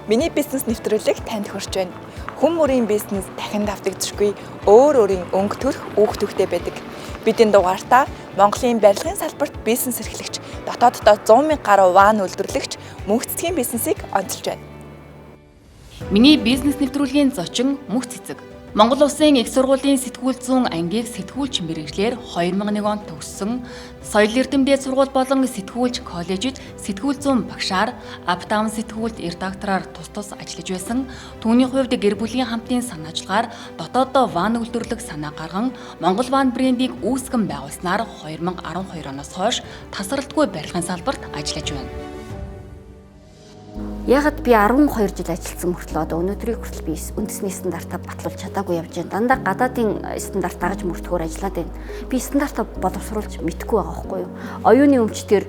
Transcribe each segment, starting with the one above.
Миний бизнес нэвтрүүлэг танд хүрч байна. Хүн бүрийн бизнес дахин давтагдчихгүй өөрийн өнгө төрх үх төвтэй байдаг. Бидний дугаартаа Монголын барилгын салбарт бизнес эрхлэгч, дотооддоо 100,000 гаруй ван үйлдвэрлэгч мөнх цэцгийн бизнесийг онцолж байна. Миний бизнес нэвтрүүлгийн зочин Мөнх цэцэг. Монгол Улсын их сургуулийн сэтгүүл зүүн ангийг сэтгүүлч мэргэжлэр 2001 онд төгссөн. Соёл эрдэмтэд сургууль болон сэтгүүлч коллежид сэтгүүл зүүн багшаар Аптаун сэтгүүлд редактораар тус ажиллаж байсан. Түүний хувьд гэр бүлийн хамтын санаачлагаар дотооддоо ван үйлдвэрлэх санаа гарган Монгол ван брендийг үүсгэн байгуулснаар 2012 оноос хойш тасралтгүй барилгын салбарт ажиллаж байна. Ягаад би 12 жил ажилласан мөртлөө одоо өнөөдрийг хүртэл би үндэсний стандартаа батлуулж чадаагүй явж байна. Дандаа гадаадын стандарт дагаж мөрдөхөөр ажиллаад байна. Би стандартаа боловсруулж мэдэхгүй байгаа байхгүй юу? Оюуны өмч төр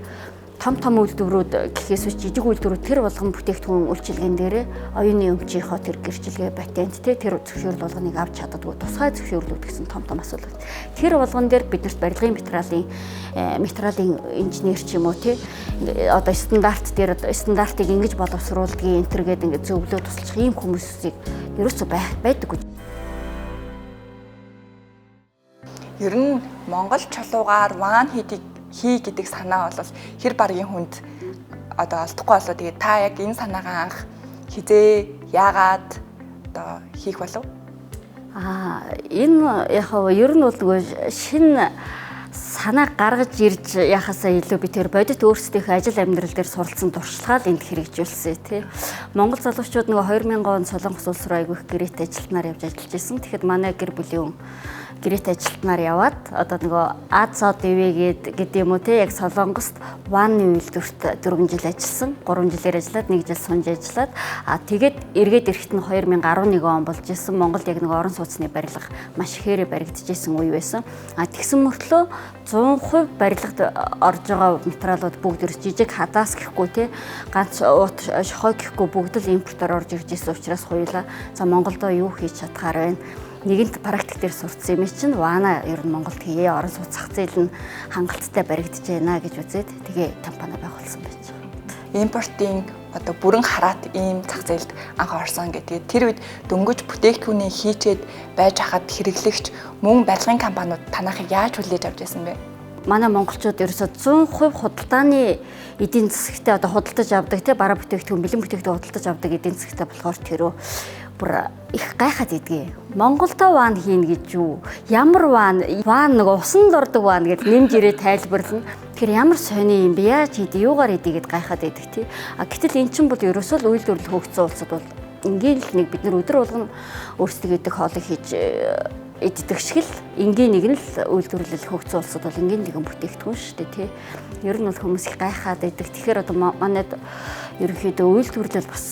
том үйлдвэрүүд гэхээс үс жижиг үйлдвэрүүд тэр болгон бүтээгдэхүүн үйлчилгээнд дээрээ оюуны өмчийнхөө тэр гэрчилгээ патент тэр зөвшөөрөл болгоныг авч чаддаггүй тусгай зөвшөөрлүүд гэсэн том асуудал. Тэр болгон дээр биднэрт барилгын материалын инженер ч юм уу одоо стандартыг ингэж боловсруулдгийг энэ төргээд ингэ зөвлөө тусалчих ийм хүмүүсийг ерөөсөө байдаггүй. Ер нь Монгол чулуугаар ван хий гэдэг санаа бол хэр багийн хүнд одоо олдохгүй болоо. Тэгээд та яг энэ санаагаа анх хизээ яагаад одоо хийх болов? Энэ ер нь бол нөгөө шинэ санаа гаргаж ирж яхасаа илүү би тэр бодит өөрсдийнхөө ажил амьдрал дээр суралцсан туршлагаа энд хэрэгжүүлсэн тий. Монгол залуучууд нөгөө 2000 он Солонгос улс руу айгүйх гэрээт ажилтнаар явж ажиллаж байсан. Тэгэхэд манай гэр бүлийн гэрээт ажилтнаар яваад одоо нөгөө АЦО-ДВ гэдэг юм уу те яг Солонгост ванны үйлдвэрт 4 жил ажилласан. 3 жилээр ажиллаад 1 жил сунж ажиллаад тэгээд эргээд ирэхэд нь 2011 он болж исэн. Монголд яг нөгөө орон сууцны барилга маш ихээр баригдчихсэн үе байсан. Тэгсэн мөртлөө 100% барилгад орж байгаа материалууд бүгд жижиг хадаас гэхгүй те ганц уут шохой гэхгүй бүгд л импортоор орж ирж исэн учраас хуйлаа. За Монголдо юу хийж чадхаар байна? Нэгэнт практик дээр сурцсан юм чинь вана ер нь Монголд хийе орон сууц зах зээл нь хангалттай баригдаж байна гэж үзээд тэгээ компани байгуулсан байж байгаа. Импортын одоо бүрэн хараат ийм зах зээлд анх орсон гэдэг. Тэр үед дөнгөж бүтээгдэхүүнийг хийчээд байж хахад хэрэглэгч мөн барилгын компаниуд танахыг яаж хүлээж авч байсан бэ? Манай монголчууд ерөөсөө 100% худалдааны эдийн засагтаа одоо худалдаж авдаг те бараа бүтээгдэхүүн бэлэн бүтээгдэхүүн худалдаж авдаг эдийн засагтаа болохоор тэрөө бүр их гайхаад идэгээ. Монголдо ван хийн гэж юу? Ямар ван нөгөө усанд ордог ван гэд нэмж ирээ тайлбарлана. Тэр ямар сони юм бэ? Яаж хийдэ? Юугаар хийдэ гэд гайхаад идэг тий. Гэтэл эн чинь бол ерөөсөө л үйлдвэрлэл хөгжсөн улсад бол ингээл нэг бид нар өдөр болгон өөрсдөө идэх хоолыг хийж иддэг шиг л энгийн нэг нь л үйлдвэрлэл хөгжсөн улсад бол энгийн нэгэн бүтээгдэхүүн шүү дээ тий. Ер нь бол хүмүүс их гайхаад идэг. Тэгэхээр одоо манайд ерөнхийдөө үйлдвэрлэл бас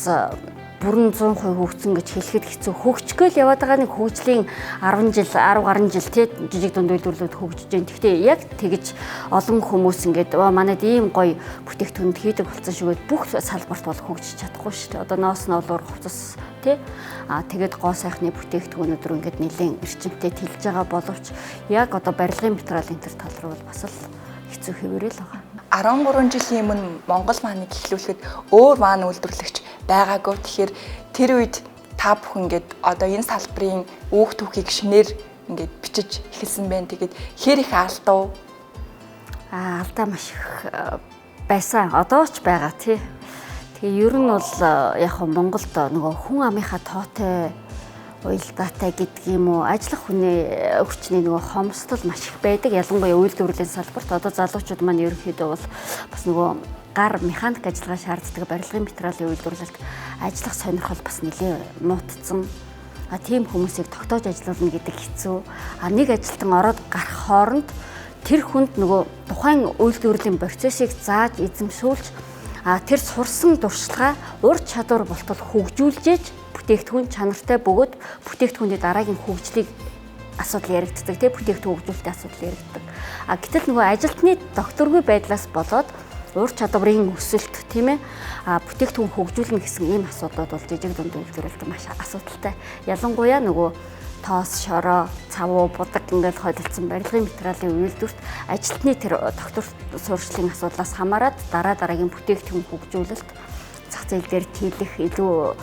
бүрэн 100% хөгжсөн гэж хэлэхэд хэцүү. Хөгжгөөл яваад байгаа нэг хөгжлийн 10 гаруй жил тий жижиг дунд үйлдвэрлэлүүд хөгжиж байна. Гэхдээ яг тэгж олон хүмүүс ингээд манайд ийм гоё бүтээгдэхүүнд хийдэг болсон шүүгээд бүх салбарт бол хөгжиж чадахгүй шүү дээ. Одоо ноос ноолоор хувцас тий тэгээд гоо сайхны бүтээгдэхүүнүүд рүү ингээд нэлээд эрчимтэй тэлж байгаа боловч яг одоо барилгын материал энэ төр тал руу бас л хэцүү хэвээрэл байгаа. 13 жилийн өмнө Монгол ваныг эхлүүлэхэд өөр ван үйлдвэрлэгч байгаагүй. Тэгэхээр тэр үед та бүхэн ингээд одоо энэ салбарын үүх түүхийг шинээр ингээд бичиж эхэлсэн байна. Тэгээд хэр их алдав? Алдаа маш их байсан. Одоо ч байгаа тий. Тэгээ ер нь бол яг Монголд нөгөө хүн амынхаа тоотой уялдаатай гэдэг юм уу ажиллах хүний хүчний нөгөө хомсдол маш их байдаг. Ялангуяа үйлдвэрлэлийн салбарт одоо залуучууд маань ерөнхийдөө бол бас нөгөө гар механик ажиллагаа шаарддаг барилгын материалын үйлдвэрлэлд ажиллах сонирхол бас нэлээд муутцсан. Тийм хүмүүсийг тогтоож ажиллуулна гэдэг хэцүү. Нэг ажилтан ороод гарах хооронд тэр хүнд нөгөө тухайн үйлдвэрлэлийн процессыг зааж эзэмшүүлж тэр сурсан туршлагаа ур чадвар болтол хөгжүүлж бүтээгдэхүүн чанартай бөгөөд бүтээгдэхүүний дараагийн хөгжлийг асуудал яригддаг тийм бүтээгдэхүүн хөгжүүлэлтийн асуудал яригддаг. Гэтэл нөгөө ажилтны докторгүй байдлаас болоод ур чадварын өсөлт тийм ээ бүтээгдэхүүн хөгжүүлнэ гэсэн ийм асуудлууд бол жижиг дунд үйлдвэрлэлд маш асуудалтай. Ялангуяа нөгөө тоос, шороо, цавуу, будаг ингээд холилдсон барилгын материалын үйлдвэрт ажилтны тэр доктор сурчлалын асуудлаас хамаарат дараагийн бүтээгдэхүүн хөгжүүлэлт зах зээл дээр тийлэх илүү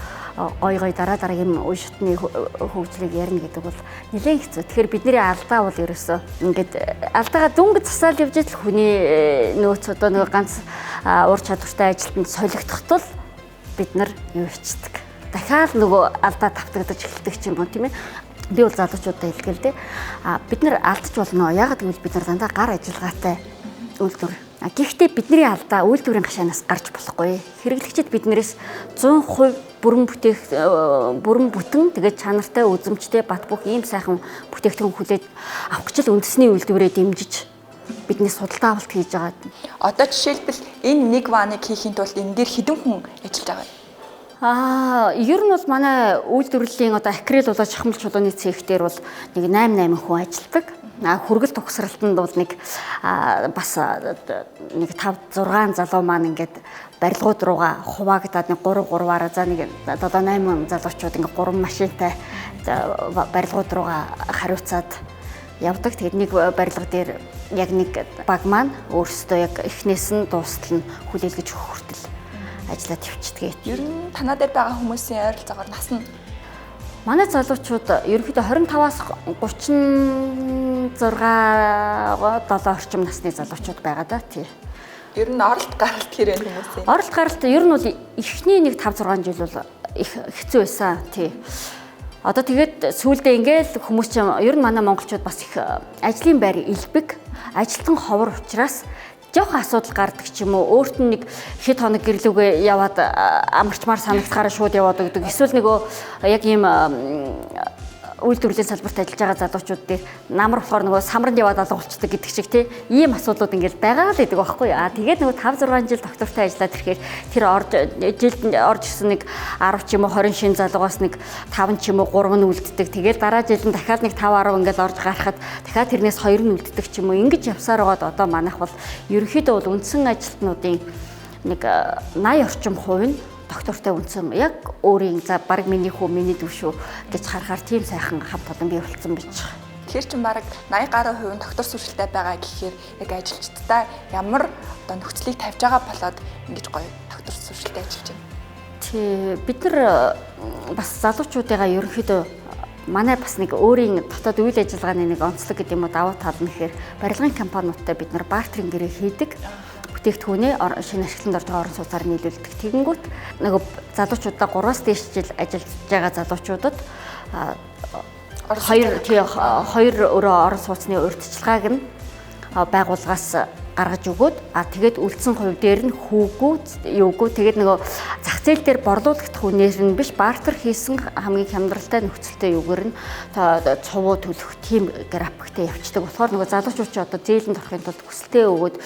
гой дараагийн үе шатны хөгжлийг ярина гэдэг бол нэлээд хэцүү. Тэгэхээр бидний алдаа бол ерөөсөө ингээд алдаагаа дүнг засаал явж идэл хүний нөөц одоо нэг ганц ур чадвартай ажилтнанд солигдох тул бид нар юу хийдэг. Дахиад нөгөө алдаа тавтагдаж эхэлдэг ч юм уу тийм ээ. Би бол залуучуудаа хэлгээл дээ. Бид нар алдаж болно. Яагаад гэвэл бид нар дандаа гар ажиллагаатай үйлдвэр. Гэхдээ бидний алдаа үйлдвэрийн гашаанаас гарч болохгүй. Хэрэглэгчид биднээс 100% бүрэн бүтэн тэгээд чанартай үзэмжтэй бат бөх ийм сайхан бүтээгдэхүүн хүлээж авах гэж л үндэсний үйлдвэрээ дэмжиж биднээс судалгаа авалт хийж байгаа. Одоо жишээлбэл энэ нэг ваныг хийхин тулд энэ дээр хэдэн хүн ажиллаж байгаа вэ? Ер нь бол манай үйлдвэрлэлийн одоо акрил болоо шахмал чулууны цех дээр бол нэг 8 хүн ажилладаг. Хүргэл тухсралтанд бол нэг бас нэг 5-6 залуу маань ингээд барилгууд руугаа хуваагдаад нэг 3-3-аараа за нэг 7-8 залуучууд ингээд 3 машинтай барилгууд руугаа хариуцаад явдаг. Тэгээд нэг барилга дээр яг нэг баг маань өөрөөсөө яг эхнээс нь дуустал нь хүлээлгэж өгөх хүртэл ажиллаад явчихдаг. Ер нь танаа дээр байгаа хүмүүсийн ойролцоогоор нас нь манай залуучууд ерөнхийдөө 25-аас 36-7 орчим насны залуучууд байгаа да тий. Ер нь оролт гаралт хэрэг хүмүүсийн. Оролт гаралт ер нь бол эхний нэг 5-6 жил бол их хэцүү байсан тий. Одоо тэгээд сүүлдээ ингээл хүмүүс чинь ер нь манай монголчууд бас их ажлын байр илбэг, ажилтан ховор учраас жоохон асуудал гардаг ч юм уу, өөрт нь нэг хэд хоног гэрлүүгээ яваад амарчмаар санагдахаараа шууд яваад өгдөг. Эсвэл нөгөө яг ийм үйлдвэрлэлийн салбарт ажиллаж байгаа залуучууд дээр намар болохоор нөгөө самранд яваад алга болчихдог гэдэг шиг тий ийм асуудлууд ингээл байгаа л гэдэг байхгүй юу. Тэгээд нөгөө 5-6 жил доктортой ажиллаад ирэхээр тэр жилд орж ирсэн нэг 10 ч юм уу 20 шин залуугаас нэг 5 ч юм уу 3 нь үлддэг. Тэгээд дараа жил нь дахиад нэг 5-10 ингээл орж гарахад дахиад тэрнээс 2 нь үлддэг ч юм уу. Ингэж явсаар байгаад одоо манайх бол ерөнхийдөө бол үндсэн ажилтнуудын нэг 80 орчим хувь нь доктортой үнсэн яг өөрийн за баг миний хүү миний дүү шүү гэж харахаар тийм сайхан хамт олон бий болсон байж байгаа. Тэгэхээр ч баг 80 гаруй хувь нь доктор сургалттай байгаа гэхээр яг ажилчдаа ямар одоо нөхцөлийг тавьж байгаа болоод ингэж гоё доктор сургалттай ажиллаж байна. Тий бид нар бас залуучуудыгаа ерөнхийдөө манай бас нэг өөрийн дотоод үйл ажиллагааны нэг онцлог гэдэг юм уу давуу тал нь гэхээр барилгын компаниудтай бид нар бартеринг гэрээ хийдэг. Бүтээгдэхүүнээ шинэ ашиглалтанд орж байгаа орон сууцаар нийлүүлдэг. Тэгэнгүүт нөгөө залуучуудаа 3-аас дээш жил ажиллаж байгаа залуучуудад хоёр өрөө орон сууцны урьдчилгааг нь байгууллагаас гаргаж өгөөд тэгээд үлдсэн хувь дээр нь хүүгүү юугүй тэгээд нөгөө зах зээл дээр борлуулагдах үнээр нь биш бартер хийсэн хамгийн хямдралтай нөхцөлтэй юугаар нь цувуу төлөх тийм графиктэй явцдаг. Болохоор нөгөө залуучууд ч одоо зээлэнд орохын тулд хүсэлтээ өгөөд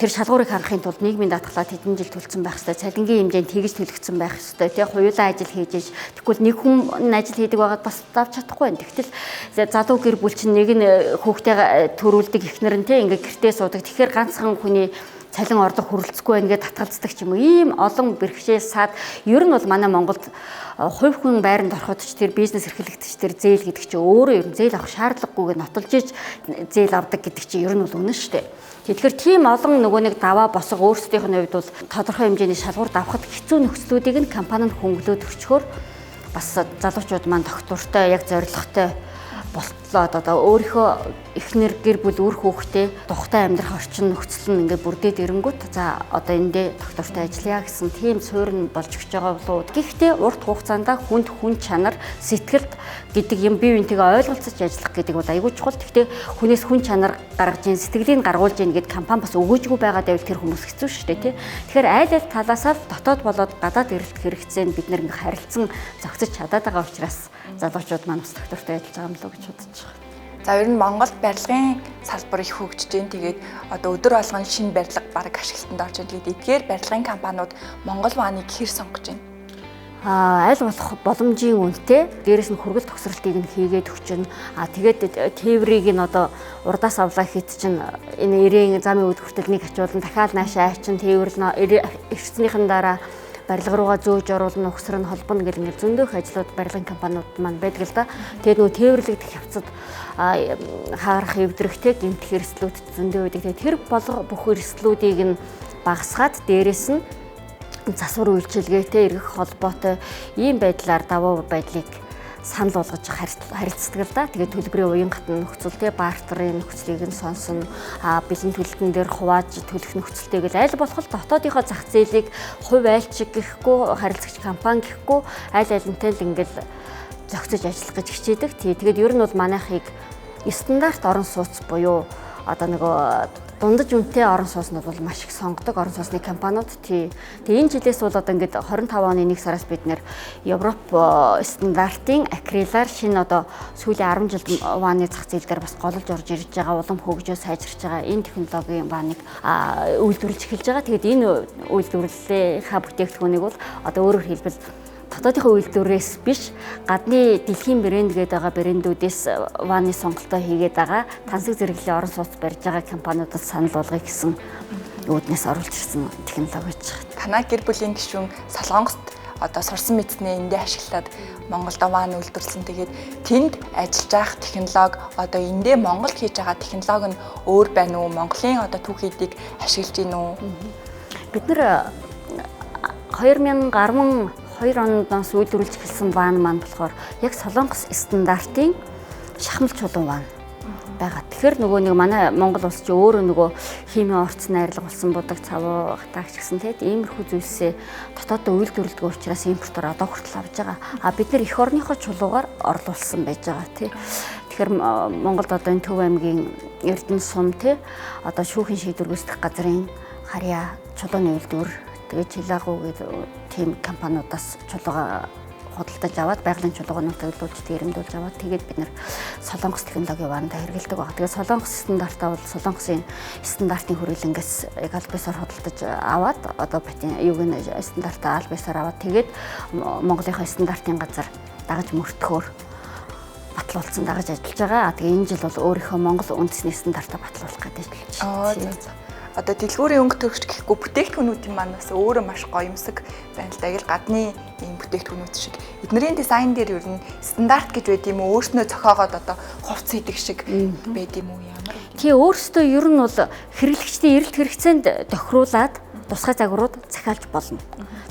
тэр шалгуурыг харахын тулд нийгмийн даатгалаад хэдэн жил төлсөн байх хэрэгтэй. Цалингийн хэмжээнд тэгж төлөгдсөн байх хэрэгтэй. Тэгээ хуйлаа ажил хийж тэгвэл нэг хүн ажил хийдэг байгаад бас давж чадахгүй байна. Тэгтэл залуу гэр бүл чинь нэг нь хүүхдээ төрүүлдэг эхнэр нь тийм ингээ гэртээ суудаг. Тэгэхээр ганцхан хүний цалин орлого хүрэлцэхгүй байна гэдээ татгалздаг ч юм уу. Ийм олон бэрхшээл саад ер нь бол манай Монголд хувь хүн байранд ороход ч тэр бизнес эрхлэгч тэр зээл гэдэг чинь өөрөө ер нь зээл авах шаардлагагүйгээр нотолж иж зээл авдаг гэдэг чинь ер нь бол үнэн шүү дээ. Тэгэхээр тийм олон нөгөө нэг даваа босго өөрсдийнх нь хувьд бол тодорхой хэмжээний шалгуур давхад хэцүү нөхцлүүдийг нь компани нь хөнгөлөөд өчгөөр бас залуучууд маань доктортой яг зорилготой болтлоод одоо өөрийнхөө эхнэр гэр бүл үр хүүхдээ тухтай амьдрах орчин нөхцөл нь ингээд бүрдээд ирэнгүүт за одоо эндээ доктортой ажиллая гэсэн тийм суурь нь болж өгч байгаа болоо. Гэхдээ урт хугацаанд хүн чанар сэтгэлд гэдэг юм бие биентэйгээ ойлголцож ажиллах гэдэг бол аягүй чухал. Гэхдээ хүнээс хүн чанар гаргаж ийн сэтгэлийг гаргуулж ийн гэд компани бас өгөөжгүй байгаад байвал тэр хүмүүс хэцүү шүү дээ тий. Тэгэхээр айл ал талаасаа дотоод болоод гадаад эрэлт хэрэгцээнд бид нэр ингээд харилцан зохицож чадаад байгаа учраас залуучууд маань бас доктортой ажиллаж байгаа юм л гэж бодож байгаа. За ер нь Монголд барилгын салбар их хөгжиж байна. Тэгээд одоо өдөр болгон шинэ барилга бараг ашиглалтанд орж байна. Тэгээд эдгээр барилгын компаниуд Монгол ваныг хэр сонгож байна? Аль болох боломжийн үнэтэй дээрэс нь хүргэл төгсрөлтийг нь хийгээд өчнө. Тэгээд тээврийг нь одоо урдаас авлаа хийт чинь энэ ирээн замын үд хүртэл нэг ачуулан дахиад наашаа ачин тээвэрлэн ирснийхэн дараа барилга руугаа зөөж оруулна, угсар нь холбоно гэл ингээд зөндөх ажлууд барилгын компаниуд маань байдаг л да. Тэгээд нөгөө тээвэрлэгдэх явцад хаарах эвдрэхтэй гэмтэх эрсдлүүд зөндөө байдаг. Тэгээд тэр бүх эрсдлүүдийг нь багасгаад дээрэс нь засвар үйлчилгээтэй эргэх холбоотой ийм байдлаар давуу байдлыг санал болгож харилцдаг л да. Тэгээд төлбөрийн уян хатан нөхцөл те бартерын нөхцөлийг нь сонсно. Бэлэн төлөлтөн дээр хувааж төлөх нөхцөлтэйг л аль болох дотоодынхоо зах зээлийг хувь айлчиг гэхгүй харилцагч компани гэхгүй аль алинтай л ингээл зохицож ажиллах гэж хичээдэг. Тэгээд ер нь бол манайхыг стандарт орон сууц буюу одоо нөгөө дундаж үнэтэй орон сууцнууд бол маш их сонгодог орон сууцны компаниуд. Тэгээ энэ жилээс бол одоо ингээд 25 оны 1 сараас бид нэр Европ стандартын акрилаар шинэ одоо сүүлийн 10 жил вааны зах зээл дээр бас голж орж ирж байгаа улам хөгжөө сайжирч байгаа энэ технологийн вааныг үйлдвэрлэж эхэлж байгаа. Тэгээд энэ үйлдвэрлэлийнхаа бүтээгдэхүүнийг бол одоо өөрөөр хэлбэл дотоодынхоо үйлдвэрээс биш гадны дэлхийн брэнд гэдэг байгаа брэндүүдээс вааны сонголтоо хийгээд байгаа тансаг зэрэглэлийн орон сууц барьж байгаа компаниудад санал болгоё гэсэн үүднээс оруулж ирсэн технологи гэж байна. Танай гэр бүлийн гишүүн Солонгост одоо сурсан мэдснээ эндээ ашиглаад Монголд ваан үйлдвэрлэсэн. Тэгээд тэнд ажиллаж байх технологи одоо эндээ Монголд хийж байгаа технологи нь өөр байна уу? Монголын одоо түүхийдийг ашиглаж гин үү? Бид нэр 2012 оноос үйлдвэрлэж эхэлсэн ваан маань болохоор яг Солонгос стандартын шахмал чулуун ваан байгаа. Тэгэхээр нөгөө нэг манай Монгол улс чи өөрөө нөгөө химийн орц найрлага болсон будаг цавуу хатаагч гэсэн тэгээд иймэрхүү зүйлсээ дотооддоо үйлдвэрлэдэг учраас импортоор одоо хүртэл авж байгаа. Бид нэр эх орныхоо чулуугаар орлуулсан байж байгаа тий. Тэгэхээр Монголд одоо энэ Төв аймгийн Эрдэнэ сум тий одоо шүүхийн шийдвэр гүйцэтгэх газрын харьяа чулууны үйлдвэр тэгээд Чилагуу гэдэг тийм компаниудаас чулууга худалдаж аваад байгалийн чулуугыг төлөвлөж ирэмдүүлж аваад тэгээд бид нэр Солонгос технологийн ваанда хэрэглэдэг баг. Тэгээд Солонгос стандартаа бол Солонгосын стандартын хүрээлэнгээс яг албасаар худалдаж аваад одоо юугийн стандартаа албасаар аваад тэгээд Монголынхаа стандартын газар дагаж мөртгөхөөр батлуулсан дагаж ажиллаж байгаа. Тэгээ энэ жил бол өөрийнхөө Монгол үндэсний стандартаа батлуулах гэдэг ажиллаж. Одоо дэлгүүрийн өнгө төрөгч гэхгүй бүтээгдэхүүнүүдийн маань бас өөрөө маш гоёмсог байна л да. Яг гадны ийм бүтээгдэхүүнүүд шиг эднэрийн дизайн дээр ер нь стандарт гэж байд юм уу? Өөрснөө зохиогоод одоо хувц хийдэг шиг байд юм уу? Ямар? Тий өөрөөсөө ер нь бол хэрэглэгчдийн эрэлт хэрэгцээнд тохируулаад тусгай загварууд захиалж болно.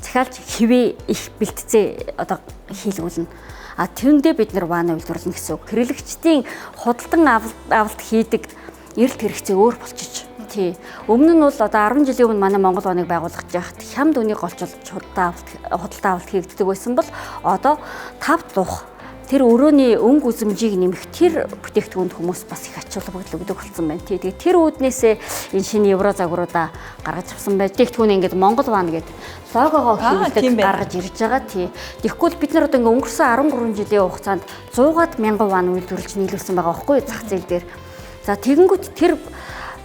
Захиалж хэвээ их бэлтцээ одоо хийлгүүлнэ. Тэрэндээ бид нар ваана үйлдвэрлэнэ гэсэн үг. Хэрэглэгчдийн худалдан авалт хийдэг эрэлт хэрэгцээ өөр болчих. Тий. Өмнө нь бол одоо 10 жилийн өмнө манай Монгол ваныг байгуулах жахад хямд үнийг голчулж худалдаа авалт хийгддэг байсан бол одоо 5 дух тэр өрөөний өнгө үзмжийг нэмэх тэр бүтээгдэхүүнд хүмүүс бас их ач холбогдол өгдөг болсон байна. Тий. Тэгээд тэр үүднээсээ энэ шинэ евро загваруудаа гаргаж авсан байж. Бүтээгдэхүүн ингээд Монгол ван гэдэг логогоо хийлдэг гаргаж ирж байгаа. Тий. Тэгэхгүй бид нар одоо ингээд өнгөрсөн 13 жилийн хугацаанд 100-аад мянган ван үйлдвэрлэж нийлүүлсэн байгаа байхгүй юу зах зээл дээр. За тэгэнгүүт тэр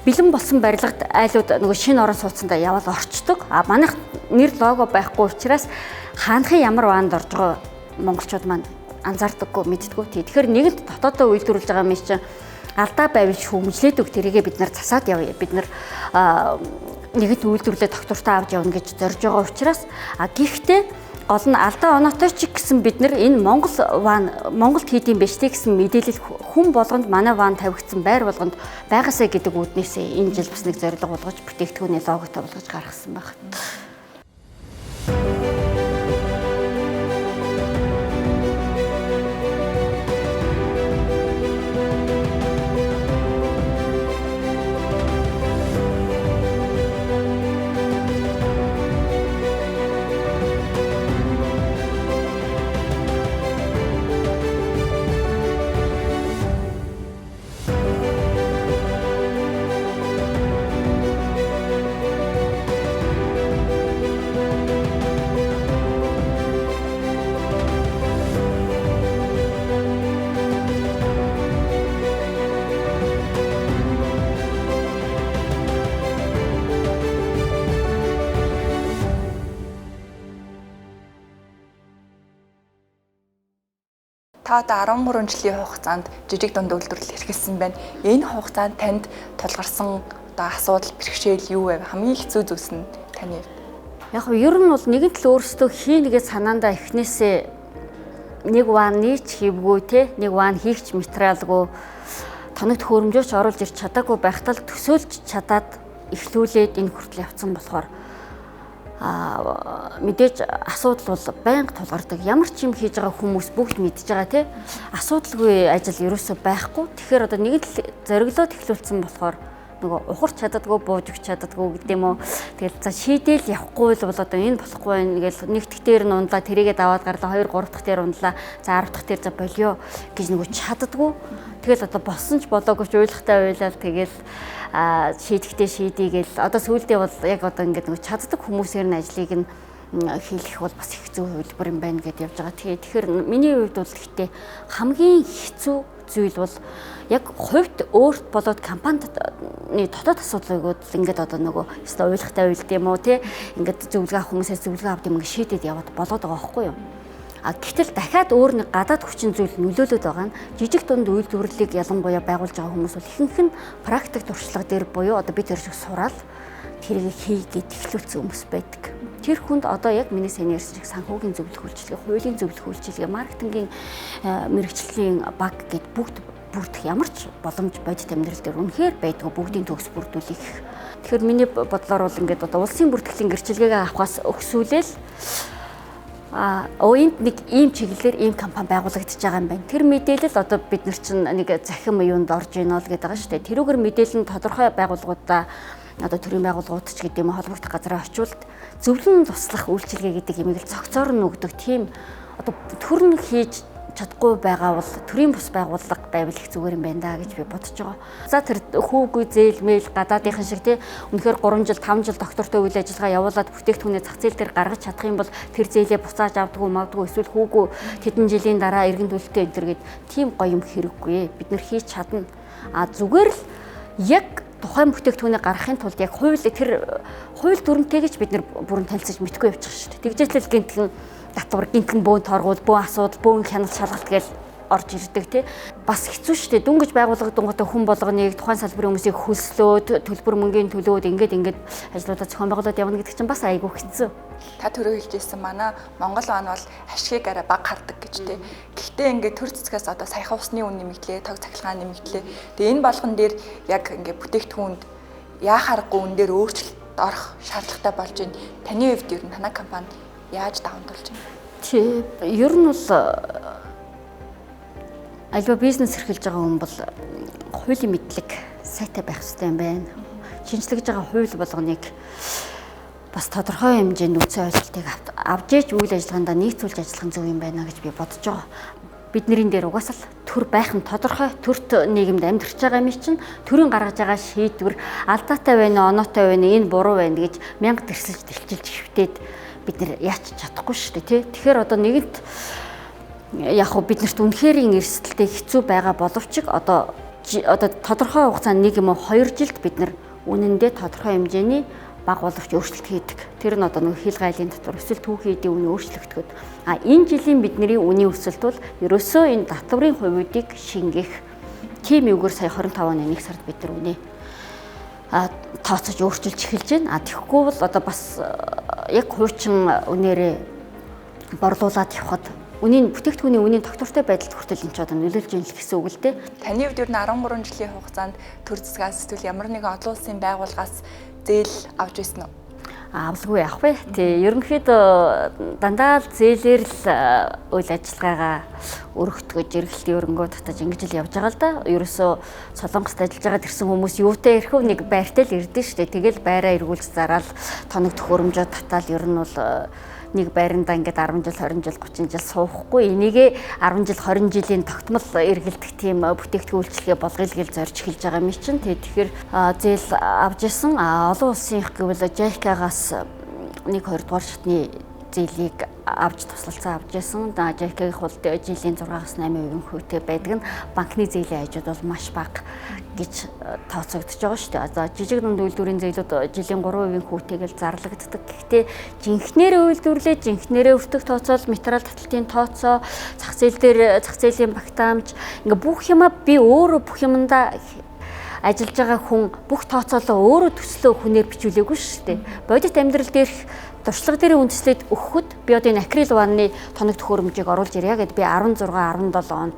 бэлэн болсон барилгад айлууд нөгөө шинэ орон сууцсандаа явал орчдөг. Манайх нэр лого байхгүй учраас хаанхын ямар ваанд орж байгаа монголчууд маань анзаардаггүй мэддэггүй. Тэгэхээр нэгэнт дотоодоо үйлдвэрлэж байгаа юм чинь алдаа байвал шүүмжлээдэг тэрийгээ бид нар засаад явъя. Бид нар нэгэнт үйлдвэрлэлээ доктортой авч явна гэж зорж байгаа учраас гэхдээ гол нь алдаа оноотой ч гэсэн бид нар энэ Монголд хийдэм биш те гэсэн мэдээлэл хүн болгонд манай ван тавигдсан байр болгонд байгаасаа гэдэг үүднээсээ энэ жил бас нэг зорилго болгож бүтээгдэхүүний логотой болгож гаргасан байна. Та одоо 13 жилийн хугацаанд жижиг дунд үйлдвэрлэл эрхэлсэн байна. Энэ хугацаанд танд тулгарсан одоо асуудал, бэрхшээл юу вэ? Хамгийн хэцүү зүйлс нь таны хувьд? Яг нь ер нь бол нэгэн тал өөрсдөө хийнэгээ санаандаа эхнээсээ нэг ван нийч хийвгүй те нэг ван хийгч материалгүй тоногт хөрөмжөөч оруулж ирч чадаагүй байхтал төсөөлж чадаад эхлүүлээд энэ хүртэл явцсан болохоор Мэдээж асуудал бол байнга тулгардаг. Ямар ч юм хийж байгаа хүмүүс бүгд мэдж байгаа тий. Асуудалгүй ажил ерөөсөө байхгүй. Тэгэхээр одоо нэг л зориглоод эхлүүлсэн болохоор нөгөө ухарч чаддаггүй, бууж өгч чаддаггүй гэдэг юм уу. Тэгэл за шийдэл явахгүй л бол одоо энэ болохгүй байна гэж нэгдэх дээр нь ундлаа, тэрийгээ даваад гарлаа, 2 3 дахь дээр ундлаа, за 10 дахь дээр за болио гэж нөгөө чаддаггүй. Тэгэл одоо болсон ч болоогүй ч уйлахтай уйлал тэгэл шийдэхдээ шийдийгээл одоо сүүлдээ бол яг одоо ингээд нөгөө чаддаг хүмүүсээр нь ажлыг нь хийх бол бас их зөв хөлбөр юм байна гэдээ явж байгаа. Тэгэхээр миний хувьд бол гэхдээ хамгийн хэцүү зүйл бол яг хувьд өөрт болоод компанид дотоод асуудлыг ингээд одоо нөгөө өстой уйлахтай уйлд юм уу те ингээд зөвлөгөө авах хүмүүсээс зөвлөгөө авд юм ингээд шийдэд яваад болоод байгаа байхгүй юу? Гэтэл дахиад өөр нэг гадаад хүчин зүйл нөлөөлөд байгаа нь жижиг дунд үйлдвэрлэлийг ялангуяа байгуулж байгаа хүмүүс бол ихэнх нь практик туршлага дээр буюу одоо бид тэр шиг сураад тэрийг хийгээд эхлүүлсэн хүмүүс байдаг. Тэр хүнд одоо яг миний сайн ярьсан шиг санхүүгийн зөвлөх үйлчилгээ, хуулийн зөвлөх үйлчилгээ, маркетингийн мэрэгжлийн баг гэд бүгд бүрдэх ямар ч боломж бодит амьдрал дээр үнэхээр байдгүй бүгдийн төгс бүрдүүлэх. Тэгэхээр миний бодлоор бол ингээд одоо улсын бүртгэлийн гэрчилгээгээ авахаас өгсүүлэл энд нэг ийм чиглэлээр ийм компани байгуулагдаж байгаа юм байна. Тэр мэдээлэл одоо бид нар чинь нэг захим юунд орж ийнө л гэдэг байгаа шүү дээ. Тэрүүгээр мэдээлэл нь тодорхой байгууллагуудаа одоо төрийн байгууллагууд ч гэдэг юм холбогдох газараа очивол зөвлөн туслах үйлчилгээ гэдэг юмыг л цогцоор нь өгдөг тийм одоо төрн хийж чадахгүй байгаа бол төрийн бус байгууллага байвал их зүгээр юм байна да гэж би бодож байгаа. За тэр хүүгүй зээл мэйл гадаадынхан шиг тий үнэхээр 3 жил 5 жил доктортой үйл ажиллагаа явуулаад бүтээгдэхүүнээ зах зээл дээр гаргаж чадах юм бол тэр зээлээ буцааж авдаггүй мавдаггүй эсвэл хүүгүй тэдэн жилийн дараа эргэн төлөлтөө энэ гээд тийм гоё юм хэрэггүй. Бид нэр хийж чадна. Зүгээр л яг тухайн бүтээгдэхүүнийг гаргахын тулд яг хууль дүрмтэй гэж бид нэр бүрэн танилцаж мэдгүй явчих шүү дээ. Тэгжээтэл гинтхэн татвар гинтэн бөөн торгуул бөөн асуудал бөөн хяналт шалгалт гээл орж ирдэг тий. Бас хэцүү шүү дээ. Дүнгэж байгуулагдангуудаа хүн болгоныг тухайн салбарын хүмүүсийг хөлслөөд төлбөр мөнгөний төлөөд ингээд ажлуудаа зохион байгуулад явна гэдэг чинь бас айгүй хэцүү. Та түрүү хэлжсэн манай Монгол он бол ашгийг арай бага хардаг гэж тий. Гэхдээ ингээд төр цэцгээс одоо саяхан усны үн нэмэгдлээ, тог цахилгаан нэмэгдлээ. Тэгээ энэ болгон дээр яг ингээд бүтээгдэхүүнд яахааргүй үн дээр өөрчлөлт орох шаардлагатай болж байна. Таны хувьд ер нь танай компани яаж даван тулж байна? Тий, ер нь бол альва бизнес эрхэлж байгаа хүн бол хуулийн мэдлэг сайтай байх хэрэгтэй юм байна. Шинжлэж байгаа хууль болгоныг бас тодорхой хэмжээнд үндсэн ойлголтыг авч ээж үйл ажиллагаанд нийцүүлж ажиллах зөв юм байна гэж би бодож байгаа. Бидний дээр угаасаа төр байх нь тодорхой төрт нийгэмд амьдарч байгаа юм чинь төрийн гаргаж байгаа шийдвэр алдаатай байна, оноотой байна, энэ буруу байна гэж мянга тэрсэлж дэлчилж хөвтөөд бид нэр яач чадахгүй шүү дээ тий. Тэгэхээр одоо нэгэнт яг хөө биднэрт үнэхэрийн эрсдэлтэй хэцүү байгаа боловч одоо тодорхой хугацаанд 1 юм уу 2 жилд бид нар үнэндээ тодорхой хэмжээний баг боловч өөрчлөлт хийдэг. Тэр нь одоо нэг хил гайлын татвар эсвэл түүхийн эдийн үнэ өөрчлөгдөхөд энэ жилийн бидний үнийн өсөлт бол ерөөсөө энэ татварын хувьдыг шингээх тийм үгээр сая 25 оны 1 сард бид нар үнэ тооцож өөрчилж эхэлж байна. Тэгэхгүй бол одоо бас яг хуучин үнээрээ борлуулаад явхад бүтээгдэхүүний үнийн тогтвортой байдалд хүртэл энэ ч одоо нөлөөлж ийн л гэсэн үг л дээ. Таны хувьд ер нь 13 жилийн хугацаанд төр засгаас эсвэл ямар нэгэн олон улсын байгууллагаас зээл авч ирсэн үү? Авалгүй яах вэ? Тий, ерөнхийдөө дандаа л зээлээр л үйл ажиллагаагаа өргөтгөж эргэлтийн өрөнгөө татаж ингэж л явж байгаа л да. Ерөөсөө Солонгост ажиллаж байгаа тэрсэн хүмүүс юутай ирэхв нэг байртай л ирдэ штэ. Тэгэл байраа эргүүлж зараал тоног төхөөрөмжөө татаал ер нь бол нэг байрандаа ингээд 10 жил 20 жил 30 жил суухгүй энийгээ 10 жил 20 жилийн тогтмол эргэлдэх тийм бүтээгдэхүүн үйлчилгээ болгоё гэж зорж эхэлж байгаа юм чинь. Тэгэхээр зээл авж исэн олон улсынх гэвэл JICA-гаас 1-2 дугаар шатны зээлийг авч туслалцсан авч исэн. JICA-ийн хувьд жилийн 6-8% хувьтай байдаг нь банкны зээлийн хажууд бол маш бага гэж тооцогдож байгаа шүү дээ. За жижиг дунд үйлдвэрийн зээлүүд жилийн 3% хүүтэйгэл зарлагддаг. Гэхдээ жинхнэрээ үйлдвэрлэж, жинхнэрээ өртөг тооцоол, материал таталтын тооцоо, зах зээл дээр зах зээлийн багтаамж ингээ бүх юмаа би өөрөө бүх юмдаа ажиллаж байгаа хүн бүх тооцоолоо өөрөө төслөө хүнээр бичүүлээгүй шүү дээ. Бодит амьдрал дээрх туршлага дээр үндэслээд өгөхөд би одоо энэ акрил ванны тоног төхөөрөмжийг оруулж ирья гэд би 16 17 онд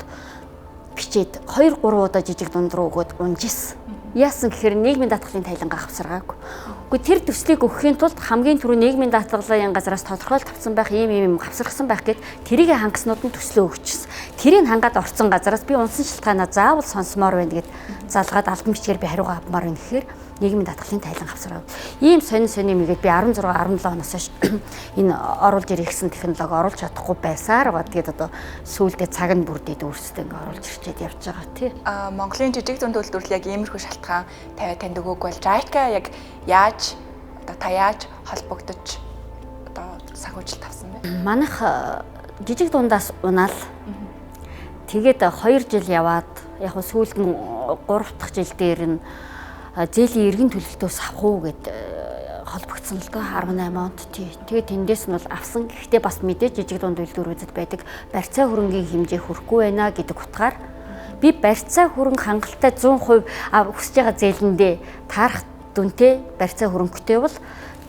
бичээд 2-3 удаа жижиг дунд руу өгөөд унжсэн. Яасан гэхээр нийгмийн даатгалын тайлангаа авсаргаагүй. Гэхдээ тэр төслийг өгөхийн тулд хамгийн түрүү нийгмийн даатгалын газраас тодорхойлт авсан байх ийм авсаргасан байх гэд тэрийг хангаснууд нь төслөө өгчихсэн. Тэрийг хангаад орсон газараас би унсан шалтгаанаа заавал сонсомоор байна гэд залгаад албан бичгээр би хариугаа авмаар байна гэхээр нийгмийн даатгалын тайлан авсаргав. Ийм сонин юмгээд би 16 17 оноос хойш энэ оруулж ирсэн технологи оруулж чадахгүй байсаар байгаа. Тэгээд одоо сүүлдээ цаг нь бүрдээд өөрсдөө ингээ оруулж ирчээд явж байгаа тий. Монголын жижиг дунд үйлдвэрлэл яг иймэрхүү шалтгаан тавиад танд өгөөгүй бол JICA яг яаж та яаж холбогдож одоо санхүүжилт авсан бэ? Манайх жижиг дундаас унаал тэгээд 2 жил яваад яг сүүлд нь 3 дахь жил дээр нь зээлийн эргэн төлөлтөөс авах уу гэд холбогдсон л доо 18 онд тий. Тэгээд тэндээс нь бол авсан. Гэхдээ бас мэдээж жижиг дунд үйлдвэрүүдэд байдаг барьцаа хөрөнгийн хэмжээ хүрэхгүй байна гэдэг утгаар би барьцаа хөрөнгө хангалттай 100% хүсэж байгаа зээлэндээ таарах дүнтэй барьцаа хөрөнгөтэй бол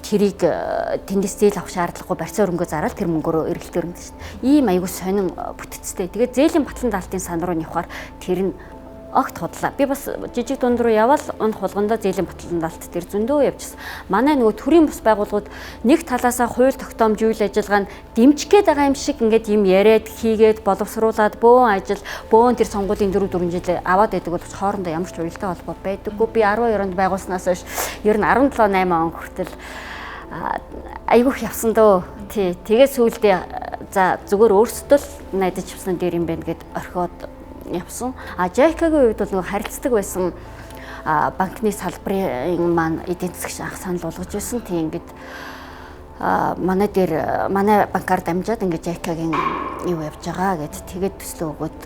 тэрийг тэндээс зээл авах шаардлагагүй барьцаа хөрөнгөө зараад тэр мөнгөөрөө эргэлт өргөдөг шүү дээ. Ийм аягүй сонин бүтцтэй. Тэгээд зээлийн батлан даалтын сан руу явахаар тэр нь огт худлаа. Би бас жижиг дунд руу явал унах болгондоо зээлийн батлан даалт дээр зөндөө явжсэн. Манай нөгөө төрийн бус байгууллагууд нэг талаасаа хууль тогтоомж үйл ажиллагаа нь дэмжих гээд байгаа юм шиг ингээд юм яриад хийгээд боловсруулад бөөн ажил бөөн тэр сонгуулийн 4 жил аваад байдаг бол хоорондоо ямар ч уялдаа холбоо байдаггүй. Би 12 онд байгуулснаас хойш ер нь 17 8 он хүртэл айгүйх явсан дөө. Тий. Тэгээд сүүлдээ за зүгээр өөрсдөө л найдаж явсан дээр юм байна гэд орхиод явсан. JICA-гийн үед бол нөгөө харилцдаг байсан банкны салбарын маань эдийн засгийн анх санал болгож байсан. Тийм ингээд манай банкар дамжаад ингээд JICA-гийн юу явж байгаа гэд тэгээд төслөө өгөөд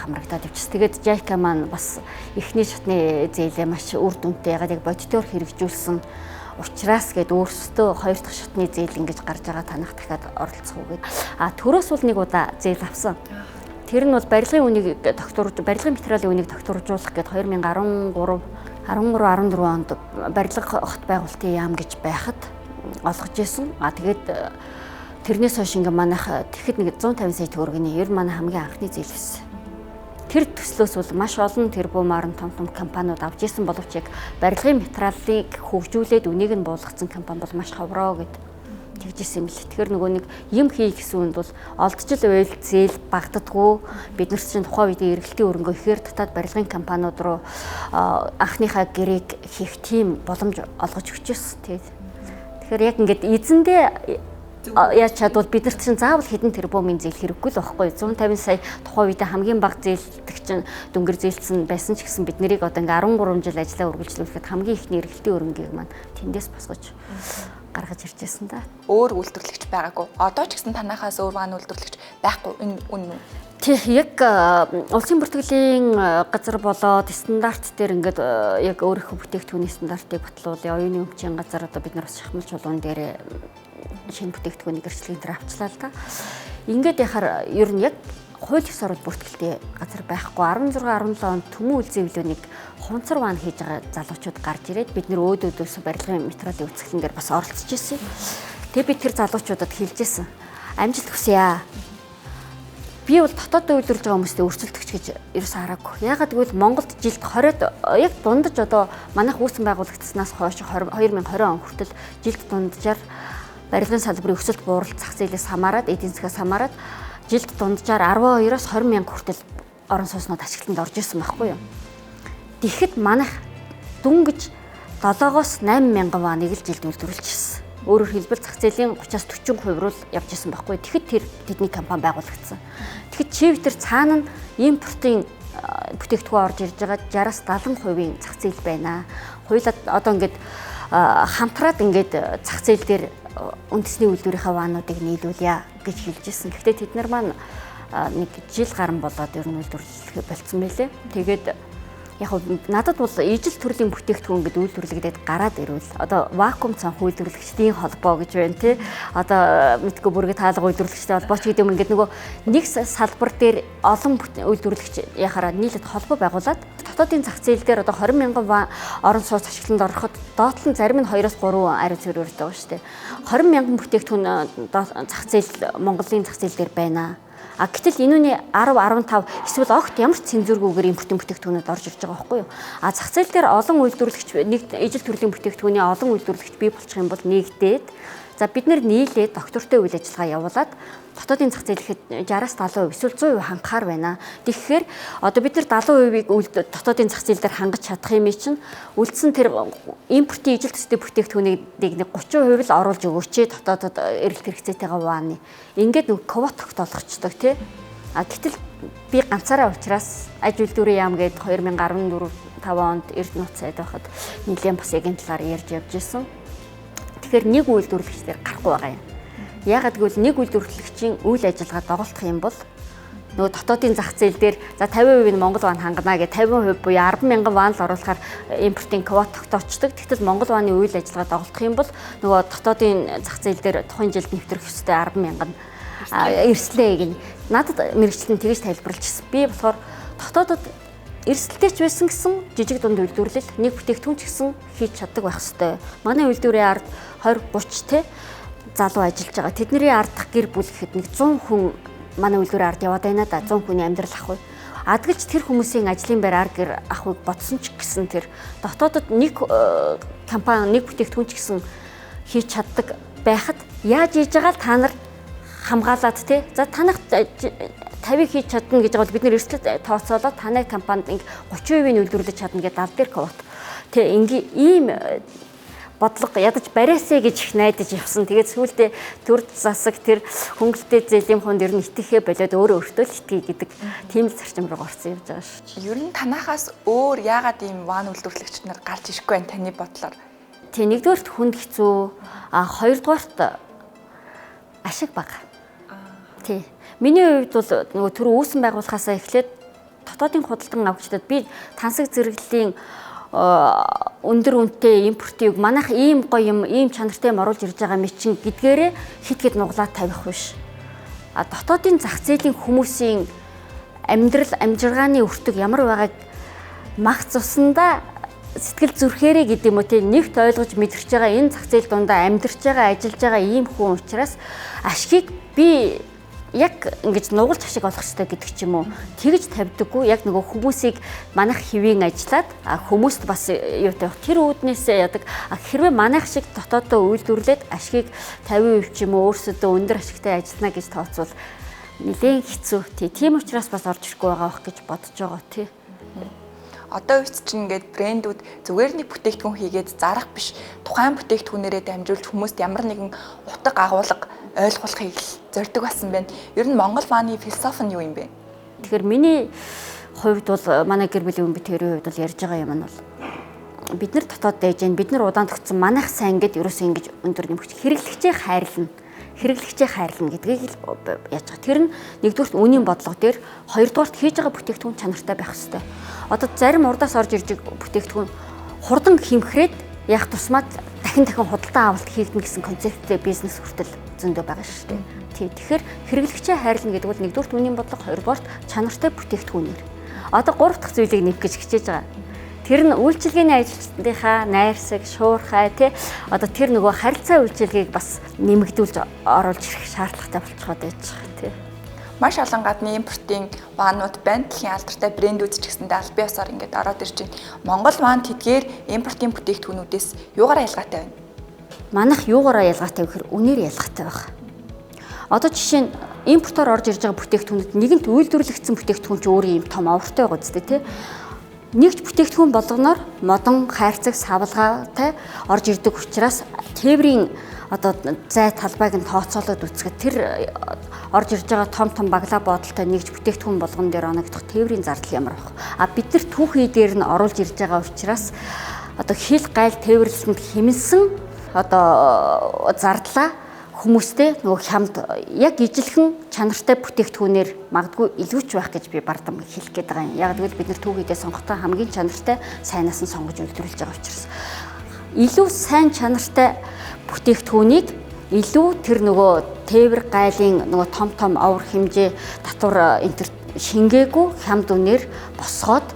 хамрагдаад явчихсан. Тэгээд JICA маань бас эхний шатны зээлээ маш үр дүнтэй ягаад яг бодитоор хэрэгжүүлсэн учраас гээд өөрсдөө 2 дахь шатны зээл ингэж гарч байгаа танах дахиад оролцох уу гэд. Төрөөс бол нэг удаа зээл авсан. Тэр нь бол барилгын үнийг барилгын материалын үнийг тогтворжуулах гээд 2013 14 онд барилга хот байгуулалтын яам гэж байхад олгож исэн. Тэгээд тэрнээс хойш ингээ манайх тэгэхэд нэг 150 сая төгрөгийн ер нь манай хамгийн анхны зээл байсан. Тэр төслөөс бол маш олон тэрбумаар нь том компаниуд авч исэн боловч яг барилгын материалыг хөгжүүлээд үнийг нь буулгацсан компани бол маш ховроо гэд тэгжсэн юм л. Тэгэхээр нөгөө нэг юм хийх гэсэн үнд бол олдчил уйл зээл багтдаггүй. Бид нар чинь тухайн үеийн эргэлтийн өрөнгөө ихээр татаад барилгын компаниуд руу анхныхаа гэрээг хийх тийм боломж олгож өгчээсэн. Тэгэхээр яг ингээд эзэндээ яаж чадвал бид нар чинь заавал хэдэн тэрбумын зээл хэрэггүй л байхгүй. 150 сая тухайн үедээ хамгийн бага зээлдэг чинь дөнгөр зээлсэн байсан ч гэсэн бид нарыг одоо ингээ 13 жил ажиллаа үргэлжлүүлэхэд хамгийн ихний эргэлтийн өрөнгийг маань тэндээс босгож гаргаж иржсэн да. Өөр үйлдвэрлэгч байгаагүй. Одоо ч гэсэн танахаас өөр маань үйлдвэрлэгч байхгүй. Энэ үнэн үү? Тий, яг улсын бүртгэлийн газар болоод стандарт дээр ингээд яг өөрийнхөө бүтээгдэхүүний стандартыг батлуулъя. Оюуны өмчийн газар одоо бид нар бас шахмал чулуун дээр шинэ бүтээгдэхүүний гэрчлэгийн дээр авчлаа л да. Ингээд яхаар ер нь яг хууль ёс орол бүртгэлтэй газар байхгүй 16 17 онд төмөн үйлзэвлүүнийг хунцар ван хийж байгаа залуучууд гарч ирээд бид нэр өөдөөдөөс барилгын материалын үзэсгэлэн дээр бас оролцож ирсэн. Тэгээ бид тэр залуучуудад хэлжсэн. Амжилт хүсье аа. Би бол дотооддоо үйлдвэрлэж байгаа хүмүүстээ өрсөлдөгч гэж ерөөсөө хараагүй. Ягаад гэвэл Монголд жилд 20-д яг дундаж одоо манайх үүсгэн байгуулагдсанаас хойш 2020 он хүртэл жилд дунджаар барилгын салбарын өсөлт бууралт зах зээлээс хамаарат эдийн засгаас хамаарат жилд дунджаар 12-оос 20 мянга хүртэл орон сууцнууд ашиглалтанд орж ирсэн байхгүй юу. Тэгэхэд манайх дүнгэж 7-оос 8 мянган ваныг л жилд үйлдвэрлэж ирсэн. Өөрөөр хэлбэл зах зээлийн 30-40% руу явж ирсэн байхгүй. Тэгэхэд тэр тэдний компани байгуулагдсан. Тэгэхэд чив тэр цаана нь импортын бүтээгдэхүүн орж ирж байгаа 60-70% зах зээл байна. Хуйлаад одоо ингээд хамтраад ингээд зах зээл дээр үндэсний үйлдвэрийнхээ ваануудыг нийлүүлье гэж хэлжсэн. Гэхдээ тэд нар маань нэг жил гарan болоод ер нь үйлдвэрлэх болцсон байлээ. Тэгээд яг надад бол ижил төрлийн бүтээгдэхүүн гэдэг үйлдвэрлэгдээд гараад ирвэл одоо вакуум цанх үйлдвэрлэгчдийн холбоо гэж байна тий. Одоо мэдгүй бүргээ таалга үйлдвэрлэгчтэй холбооч гэдэг юм ингээд нөгөө нэг салбар дээр олон үйлдвэрлэгч яхаараа нийлээд холбоо байгуулад дотоодын зах зээл дээр одоо 20 мянган орон сууц ашиглалтанд ороход доотлон зарим нь 2-3 ариу цэврүүртэй байгаа шүү дээ. 20 мянган бүтээгдэхүүн зах зээл Монголын зах зээл дээр байна. Гэтэл энүүний 10, 15 эсвэл огт ямар ч цензургүйгээр импортын бүтээгдэхүүнүүд орж ирж байгаа байхгүй юу? Зах зээл дээр олон үйлдвэрлэгч нэг ижил төрлийн бүтээгдэхүүний олон үйлдвэрлэгч бий болчих юм бол нэгдээд бид нэр нийлээд доктортой үйл ажиллагаа явуулаад дотоодын зах зээл ихэд 60-70% эсвэл 100% хангахаар байна. Тэгэхээр одоо бид нар 70%-ийг дотоодын зах зээл дээр хангаж чадах юм чинь үлдсэн тэр импортын ижил төстэй бүтээгдэхүүнийг нэг 30% л оруулж өгөөч дотоодод эрэлт хэрэгцээтэйгээ хувааны. Ингээд нэг квот тогтоолгочдог тий. Гэтэл би ганцаараа уучраас аж үйлдвэрийн яам гээд 2014-5 онд Эрдэнэт сайд байхад нэлээд бас яг энэ талаар ярьж явж исэн. Тэгэхээр нэг үйлдвэрлэгч дээр гарахгүй байгаа юм. Яагаад гэвэл нэг үйлдвэрлэгчийн үйл ажиллагаа доголдох юм бол нөгөө дотоодын зах зээл дээр 50% нь Монгол ван хангана гэж 50% буюу 10,000 ван л оруулахаар импортын квот тогтоочдөг. Тэгтэл Монгол ваны үйл ажиллагаа доголдох юм бол нөгөө дотоодын зах зээл дээр тухайн жилд нэвтрэх ёстой 10,000 эрслээ гин. Надад мэрэгчлэн тэгж тайлбарлажсэн. Би болохоор дотоодод эрсдэлтэй ч байсан гэсэн жижиг дунд үйлдвэрлэл нэг бүтээгдэхүүн ч гэсэн хийж чаддаг байх ёстой. Манай үйлдвэрийн ард 20-30 те залуу ажиллаж байгаа. Тэдний ардах гэр бүл гэхэд нэг 100 хүн манай үйлдвэрийн ард яваад байна да. 100 хүний амьдрал ах уу. Адгалж тэр хүмүүсийн ажлын байр ар гэр ахыг бодсон ч гэсэн тэр дотоодод нэг компани нэг бүтээгдэхүүн ч гэсэн хийж чаддаг байхад яаж хийж байгаа та нар хамгаалаад те. За танах 50-ыг хийж чадна гэж байгаа бол бид нэр эрсдэл тооцоолоод танай компанид 30%-ийг үйлдвэрлэж чадна гэдэг 70 дээр квот. Тэг ингийн ийм бодлого ядаж бариасаа гэж их найдаж явсан. Тэгээд сүүлдээ төр засаг тэр хөнгөлтэй зээлийн хүнд ер нь итгэхээ болоод өөрөө өөртөө л итгэе гэдэг тийм л зарчим руу орсон явж байгаа шүү. Ер нь танахаас өөр яагаад ийм ван үйлдвэрлэгч нар гарч ирэхгүй байна таны бодлоор? Тэг нэгдүгээрт хүнд хэцүү, хоёрдугаарт ашиг бага. Тий. Миний хувьд бол нөгөө төр үүсэн байгуулахаасаа эхлээд дотоодын худалдан авагчдад би тансаг зэрэглэлийн өндөр үнэтэй импортыг манайх ийм гоё юм, ийм чанартай юм оруулж ирж байгаа мэт чин гэдгээрээ хит хит нуглаад тавих биш. Дотоодын зах зээлийн хүмүүсийн амьдрал амжиргааны өртөг ямар байгааг мах цуснда сэтгэл зүрхээрээ гэдэг юм уу те нэгт ойлгож мэдэрч байгаа энэ зах зээл дундаа амьдарч байгаа, ажиллаж байгаа ийм хүн учраас ашгийг би яг ингэж нугалж ашиг олох хэрэгтэй гэдэг ч юм уу. Тэгж тавьдаггүй. Яг нөгөө хүмүүсийг манайх хэвийн ажиллаад хүмүүст бас юутай тэр үүднээсээ ядаг. Хэрвээ манайх шиг дотоодоо үйлдвэрлээд ашгийг 50% ч юм уу өөрсдөө өндөр ашигтай ажиллана гэж тооцвол нэлээд хэцүү. Тийм учраас бас орж ирэхгүй байгаа бох гэж бодож байгаа тий. Одоо үед чинь ингээд брэндүүд зүгээр нэг бүтээгдэхүүн хийгээд зарах биш тухайн бүтээгдэхүүнээрээ дамжуулж хүмүүст ямар нэгэн утга агуулга ойлгуулахыг зорддог болсон байна. Ер нь Монгол ваны философи нь юу юм бэ? Тэгэхээр миний хувьд бол манай гэр бүлийн өмбөтөрийн хувьд бол ярьж байгаа юм нь бол бид нар дотоод дэж гэн бид нар удаан тогтсон манайх сайн гэд ерөөсөө ингэж өндөр нэмэгч хэрэглэгчээ хайрлна гэдгийг яаж байгаа. Тэр нь нэгдүгürt үнийн бодлого дээр, хоёрдугаарт хийж байгаа бүтээгдэхүүн чанартай байх хэрэгтэй. Одоо зарим урдаас орж ирж бүтээгдэхүүн хурдан хэмхрээд яах тусмаа дахин худалдан авалт хийгдэн гэсэн концепттэй бизнес хүртэл зөндөө байгаа шүү дээ. Тэгэхээр хэрэглэгчээ хайрлна гэдэг бол нэгдүгürt үнийн бодлого, хоёрдугаарт чанартай бүтээгдэхүүнээр. Одоо гурав дахь зүйлийг нэвх гэж хичээж байгаа. Тэр нь үйлчилгээний ажилтнуудынхаа найрсаг, шуурхай тий одоо тэр нөгөө харилцаа үйлчилгээг бас нэмэгдүүлж оруулж ирэх шаардлагатай болчиход байж байгаа тий. Маш олон гадны импортын ванууд байна. Дэлхийн алдартай брэндүүд ч гэсэндээ аль бие усаар ингээд ороод ирж байна. Монгол ван тэдгээр импортын бүтээгдэхүүнүүдээс юугаар ялгаатай байна? Манайх юугаараа ялгаатай вэ гэхээр үнээр ялгаатай байна. Одоо жишээ нь импортоор орж ирж байгаа бүтээгдэхүүнүүд нэгэнт үйлдвэрлэгдсэн бүтээгдэхүүн ч өөрөө юм том овртой байгаа үстэй тий. Нэгж бүтээгдэхүүн болгоноор модон, хайрцаг, савлгаатай орж ирдэг учраас тээврийн одоо зай талбайг нь тооцоолоод үзэхэд тэр орж ирж байгаа том баглаа бодолтой нэгж бүтээгдэхүүн болгон дээр оногдох тээврийн зардал ямар байх. Бид нар түүхий дээр нь оруулж ирж байгаа учраас одоо хил гайл тээвэрлэлтэнд хэмнсэн одоо зардлаа хүмүүстэй нөгөө хямд яг ижилхэн чанартай бүтээгдэхүүнээр магадгүй илүүч байх гэж би бардам хэлэх гээд байгаа юм. Яг гэвэл бид нар түүхийдээ сонгохдоо хамгийн чанартай сайнаас нь сонгож үйлдвэрлэж байгаа учраас илүү сайн чанартай бүтээгдэхүүнийг илүү тэр нөгөө тээвэр гайлын нөгөө том овр хэмжээ татвар шингээгүй хямд үнээр босгоод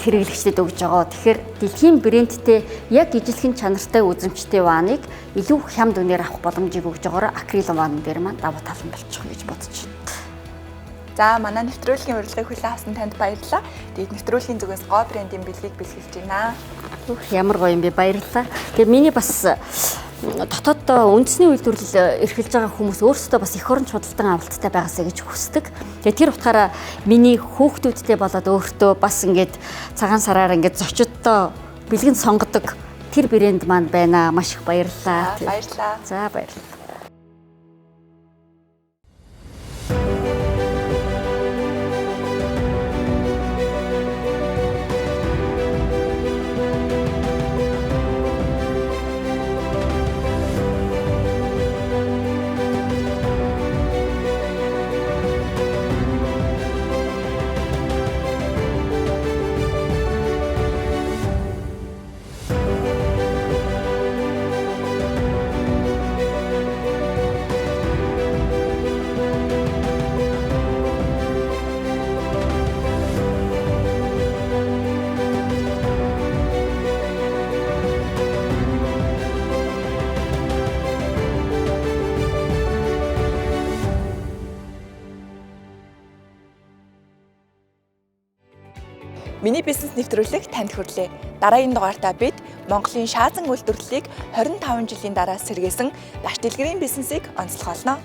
хэрэглэгчдэд өгж байгаа. Тэгэхээр дэлхийн брэндтэй яг ижилхэн чанартай үзэмжтэй ваныг илүү хямд үнээр авах боломжийг өгж байгаараа акрил ван дээр маань давуу тал нь болчих гэж бодож байна. За манай нэвтрүүлгийн урилгыг хүлээн авсан танд баярлалаа. Тэгээд нэвтрүүлгийн зүгээс Go брэндийн бэлгийг бэлгэлж байна. Ямар гоё юм бэ, баярлалаа. Тэгээ миний бас дотоод үндэсний үйлдвэрлэл эрхэлж байгаа хүмүүс өөрсдөө бас эх орон худалдан авалттай байгаасаа гэж хүсдэг. Тэгээ тэр утгаараа миний хүүхдүүдтэй болоод өөртөө бас ингээд цагаан сараар ингээд зочдтой бэлгэн сонгодог тэр брэнд маань байна. Маш их баярлалаа. Баярлалаа. За баярлалаа. Миний бизнес нэвтрүүлэг танд хүрлээ. Дараагийн дугаартаа бид Монголын шаазан үйлдвэрлэлийг 25 жилийн дараа сэргээсэн Даш дэлгэрийн бизнесийг онцлогоолно.